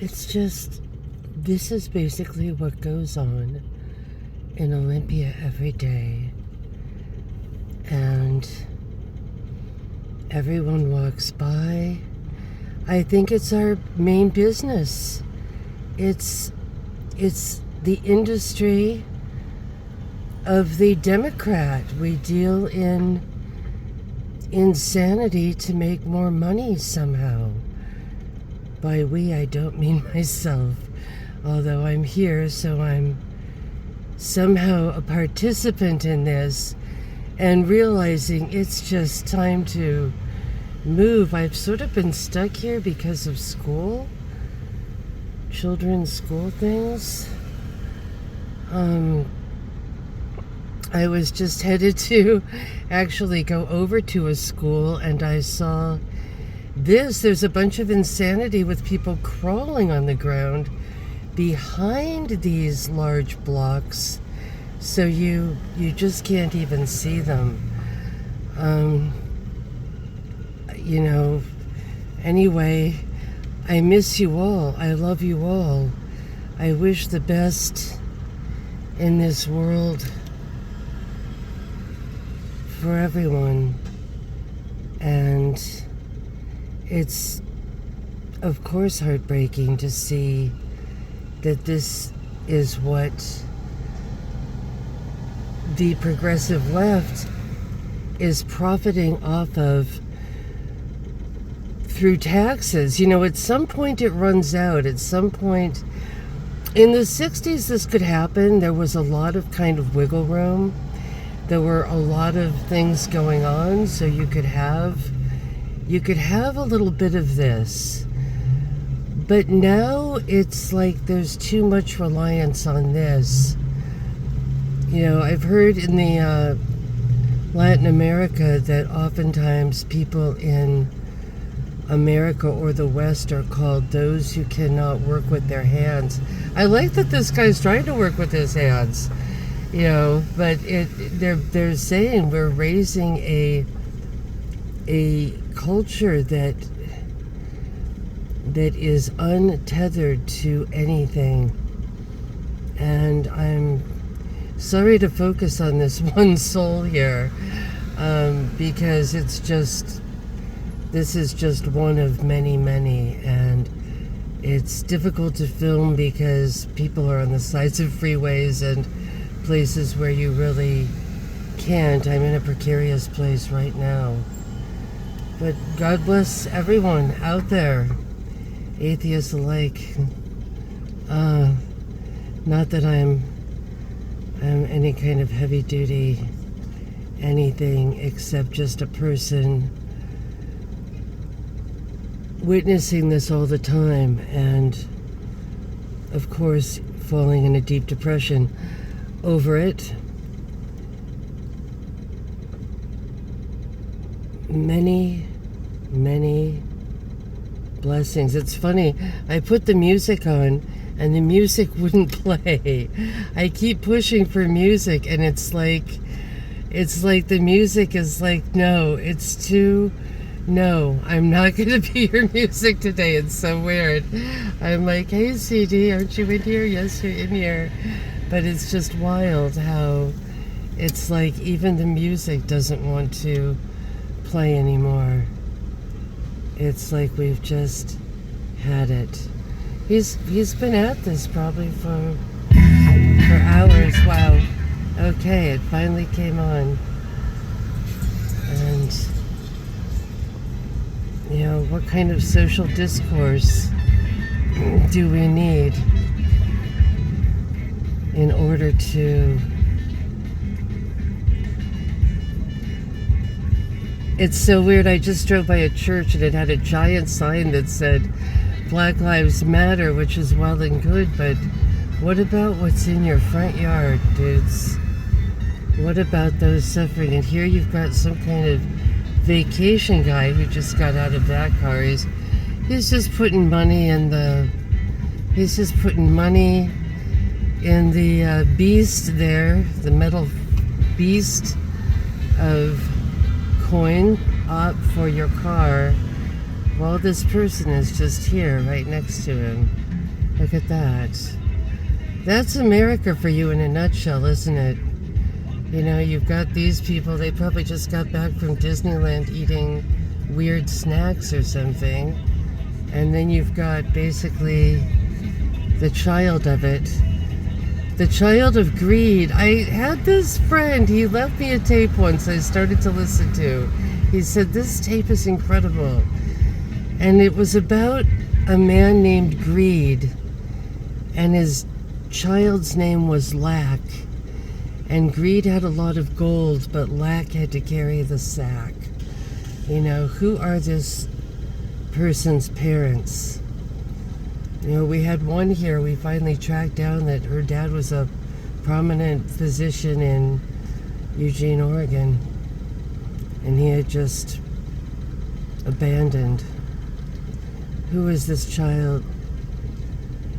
It's just, this is basically what goes on in Olympia every day. And everyone walks by. I think it's our main business. It's the industry of the Democrat. We deal in insanity to make more money somehow. By we, I don't mean myself, although I'm here, so I'm somehow a participant in this and realizing it's just time to move. I've sort of been stuck here because of school, children's school things. I was just headed to actually go over to a school, and I saw this. There's a bunch of insanity with people crawling on the ground behind these large blocks, so you just can't even see them. Anyway, I miss you all. I love you all. I wish the best in this world for everyone. And it's, of course, heartbreaking to see that this is what the progressive left is profiting off of through taxes. At some point it runs out. At some point, in the 60s, this could happen. There was a lot of kind of wiggle room. There were a lot of things going on, so you could have a little bit of this. But now it's like there's too much reliance on this. I've heard in the Latin America that oftentimes people in America or the West are called those who cannot work with their hands. I like that this guy's trying to work with his hands, but they're saying we're raising a culture that is untethered to anything. And I'm sorry to focus on this one soul here, because this is just one of many, and it's difficult to film because people are on the sides of freeways and places where you really can't. I'm in a precarious place right now. But God bless everyone out there, atheists alike. Not that I'm any kind of heavy duty anything, except just a person witnessing this all the time, and of course falling in a deep depression over it. Many blessings. It's funny, I put the music on and the music wouldn't play. I keep pushing for music, and it's like the music is like, no, I'm not going to be your music today. It's so weird. I'm like, hey, CD, aren't you in here? Yes, you're in here. But it's just wild how it's like even the music doesn't want to play anymore. It's like we've just had it. He's been at this probably for hours. Wow. Okay, it finally came on. And what kind of social discourse do we need in order to... It's so weird. I just drove by a church and it had a giant sign that said Black Lives Matter, which is well and good, but what about what's in your front yard, dudes? What about those suffering? And here you've got some kind of vacation guy who just got out of that car. He's just putting money in the beast there, the metal beast of coin up for your car, while this person is just here right next to him. Look at that. That's America for you in a nutshell, isn't it? You know, you've got these people, they probably just got back from Disneyland eating weird snacks or something. And then you've got basically the child of it. The child of greed. I had this friend, he left me a tape once I started to listen to. He said, this tape is incredible. And it was about a man named Greed. And his child's name was Lack. And Greed had a lot of gold, but Lack had to carry the sack. You know, who are this person's parents? You know, we had one here, we finally tracked down that her dad was a prominent physician in Eugene, Oregon. And he had just abandoned. Who is this child?